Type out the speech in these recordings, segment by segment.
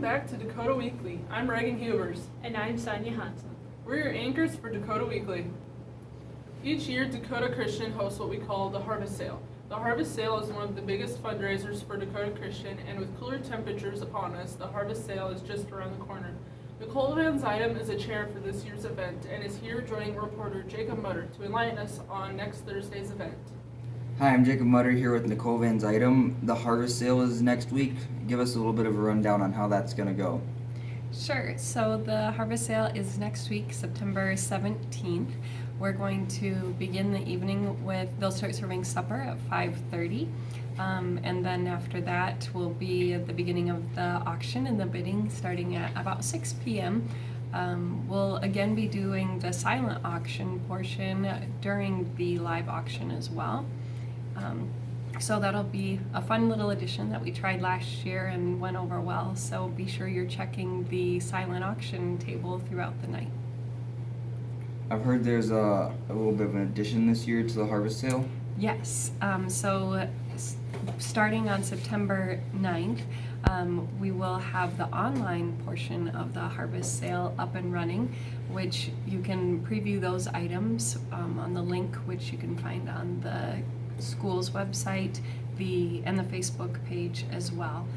back to Dakota Weekly. I'm Reagan Hubers. And I'm Sonia Hansen. We're your anchors for Dakota Weekly. Each year, Dakota Christian hosts what we call the Harvest Sale. The Harvest Sale is one of the biggest fundraisers for Dakota Christian, and with cooler temperatures upon us, the Harvest Sale is just around the corner. Nicole Van Zydam is a chair for this year's event and is here joining reporter Jacob Mutter to enlighten us on next Thursday's event. Hi, I'm Jacob Mutter here with Nicole Van Zydam. The Harvest Sale is next week. Give us a little bit of a rundown on how that's going to go. Sure. So the Harvest Sale is next week, September 17th. We're going to begin the evening with, they'll start serving supper at 5:30. And then after that will be the beginning of the auction and the bidding starting at about 6 p.m. We'll again be doing the silent auction portion during the live auction as well. So that'll be a fun little addition that we tried last year and went over well. So be sure you're checking the silent auction table throughout the night. I've heard there's a little bit of an addition this year to the Harvest Sale. Yes. Starting on September 9th, we will have the online portion of the Harvest Sale up and running, which you can preview those items on the link, which you can find on the school's website and the Facebook page as well.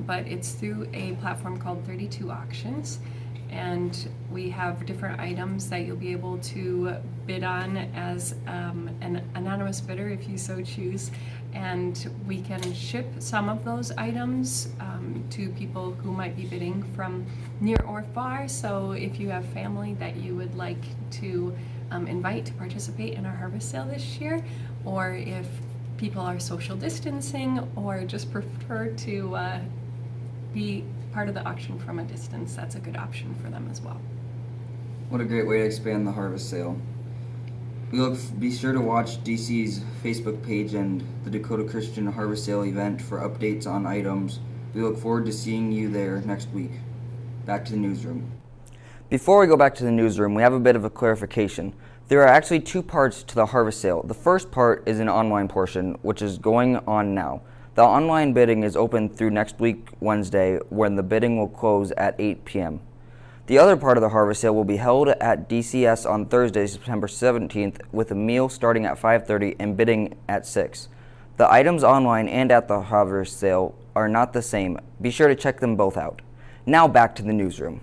But it's through a platform called 32 Auctions, and we have different items that you'll be able to bid on as an anonymous bidder if you so choose, and we can ship some of those items to people who might be bidding from near or far. So if you have family that you would like to invite to participate in our Harvest Sale this year, or if people are social distancing or just prefer to be part of the auction from a distance, that's a good option for them as well. What a great way to expand the Harvest Sale. Be sure to watch DC's Facebook page and the Dakota Christian Harvest Sale event for updates on items. We look forward to seeing you there next week. Back to the newsroom. Before we go back to the newsroom, we have a bit of a clarification. There are actually two parts to the Harvest Sale. The first part is an online portion, which is going on now. The online bidding is open through next week, Wednesday, when the bidding will close at 8 p.m. The other part of the Harvest Sale will be held at DCS on Thursday, September 17th, with a meal starting at 5:30 and bidding at 6. The items online and at the Harvest Sale are not the same. Be sure to check them both out. Now back to the newsroom.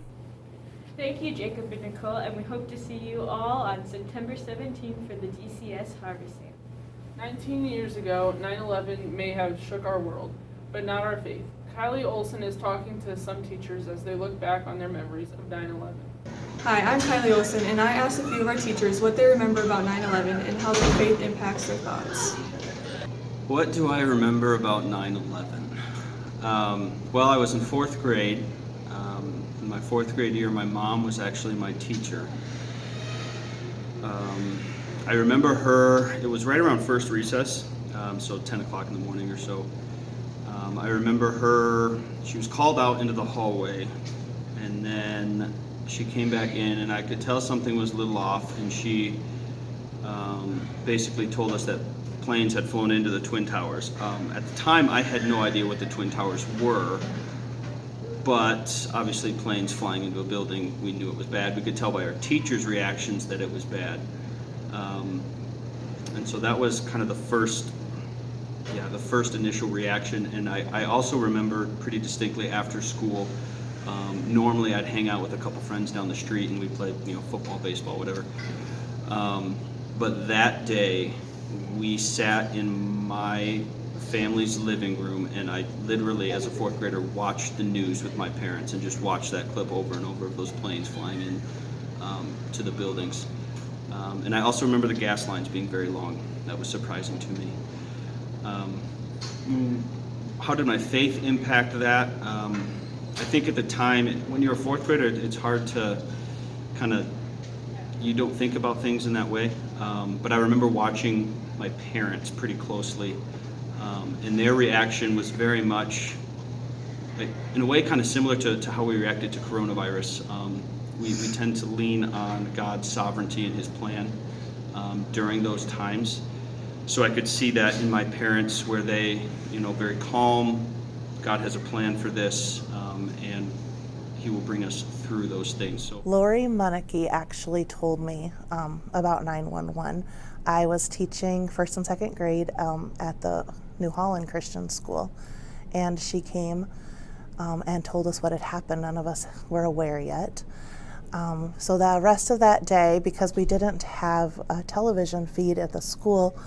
Thank you, Jacob and Nicole, and we hope to see you all on September 17th for the DCS Harvest Sale. 19 years ago, 9/11 may have shook our world, but not our faith. Kylie Olson is talking to some teachers as they look back on their memories of 9/11. Hi, I'm Kylie Olson, and I asked a few of our teachers what they remember about 9/11 and how their faith impacts their thoughts. What do I remember about 9/11? Well, I was in fourth grade. In my fourth grade year, my mom was actually my teacher. I remember her, it was right around first recess, so 10 o'clock in the morning or so. I remember her, she was called out into the hallway, and then she came back in, and I could tell something was a little off, and she basically told us that planes had flown into the Twin Towers. At the time, I had no idea what the Twin Towers were, but obviously planes flying into a building, we knew it was bad. We could tell by our teachers' reactions that it was bad. And so that was kind of the first initial reaction. And I also remember pretty distinctly after school, normally I'd hang out with a couple friends down the street and we'd play, football, baseball, whatever. But that day, we sat in my family's living room, and I literally, as a fourth grader, watched the news with my parents and just watched that clip over and over of those planes flying in to the buildings. And I also remember the gas lines being very long. That was surprising to me. How did my faith impact that? I think at the time, when you're a fourth grader, it's hard to you don't think about things in that way. But I remember watching my parents pretty closely, and their reaction was very much, in a way, kind of similar to how we reacted to coronavirus. We tend to lean on God's sovereignty and His plan during those times. So I could see that in my parents, where they, very calm, God has a plan for this, and He will bring us through those things. So, Lori Munnicky actually told me about 911. I was teaching first and second grade at the New Holland Christian School, and she came and told us what had happened. None of us were aware yet. So the rest of that day, because we didn't have a television feed at the school,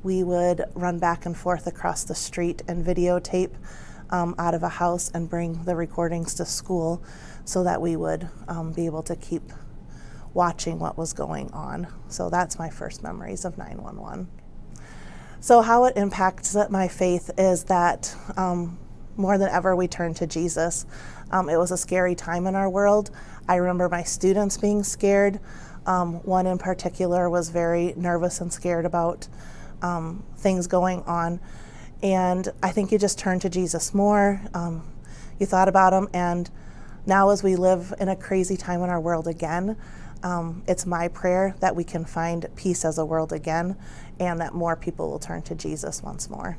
we would run back and forth across the street and videotape out of a house and bring the recordings to school so that we would be able to keep watching what was going on. So that's my first memories of 911. So how it impacts my faith is that more than ever we turn to Jesus. It was a scary time in our world. I remember my students being scared. One in particular was very nervous and scared about things going on. And I think you just turn to Jesus more. You thought about him, and now as we live in a crazy time in our world again, it's my prayer that we can find peace as a world again, and that more people will turn to Jesus once more.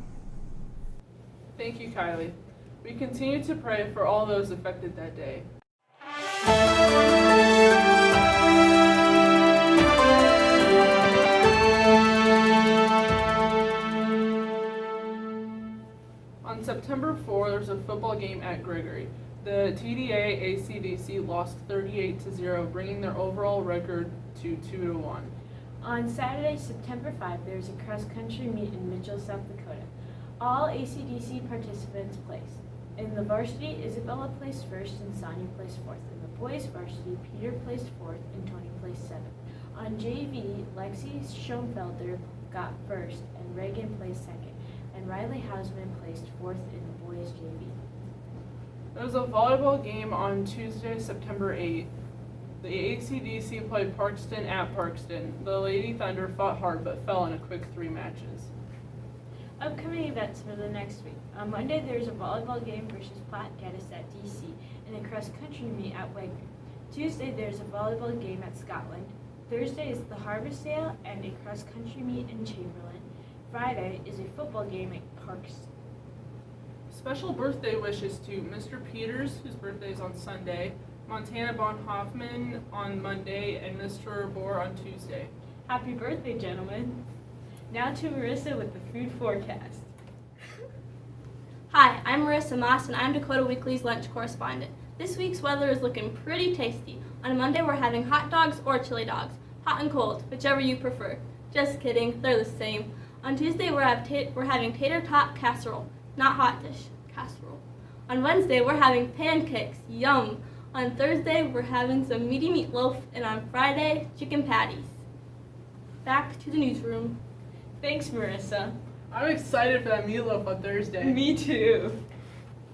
Thank you, Kylie. We continue to pray for all those affected that day. On September 4, there's a football game at Gregory. The TDA ACDC lost 38-0, bringing their overall record to 2-1. On Saturday, September 5, there is a cross-country meet in Mitchell, South Dakota. All ACDC participants place. In the varsity, Isabella placed first and Sonia placed fourth. In the boys varsity, Peter placed fourth and Tony placed seventh. On JV, Lexi Schoenfelder got first and Reagan placed second, and Riley Hausman placed fourth in the boys JV. There was a volleyball game on Tuesday, September 8th. The ACDC played Parkston at Parkston. The Lady Thunder fought hard but fell in a quick 3 matches. Upcoming events for the next week. On Monday, there's a volleyball game versus Platte Geddes at DC and a cross-country meet at Wegner. Tuesday, there's a volleyball game at Scotland. Thursday is the Harvest Sale and a cross-country meet in Chamberlain. Friday is a football game at Parks. Special birthday wishes to Mr. Peters, whose birthday is on Sunday, Montana Bonhoffman on Monday, and Mr. Bohr on Tuesday. Happy birthday, gentlemen. Now to Marissa with the food forecast. Hi, I'm Marissa Moss, and I'm Dakota Weekly's lunch correspondent. This week's weather is looking pretty tasty. On Monday, we're having hot dogs or chili dogs. Hot and cold, whichever you prefer. Just kidding, they're the same. On Tuesday, we're having tater tot casserole. Not hot dish, casserole. On Wednesday, we're having pancakes. Yum. On Thursday, we're having some meaty meatloaf. And on Friday, chicken patties. Back to the newsroom. Thanks, Marissa. I'm excited for that meatloaf on Thursday. Me too.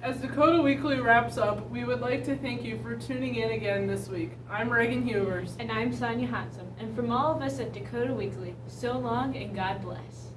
As Dakota Weekly wraps up, we would like to thank you for tuning in again this week. I'm Reagan Hubers. And I'm Sonia Hansam. And from all of us at Dakota Weekly, so long and God bless.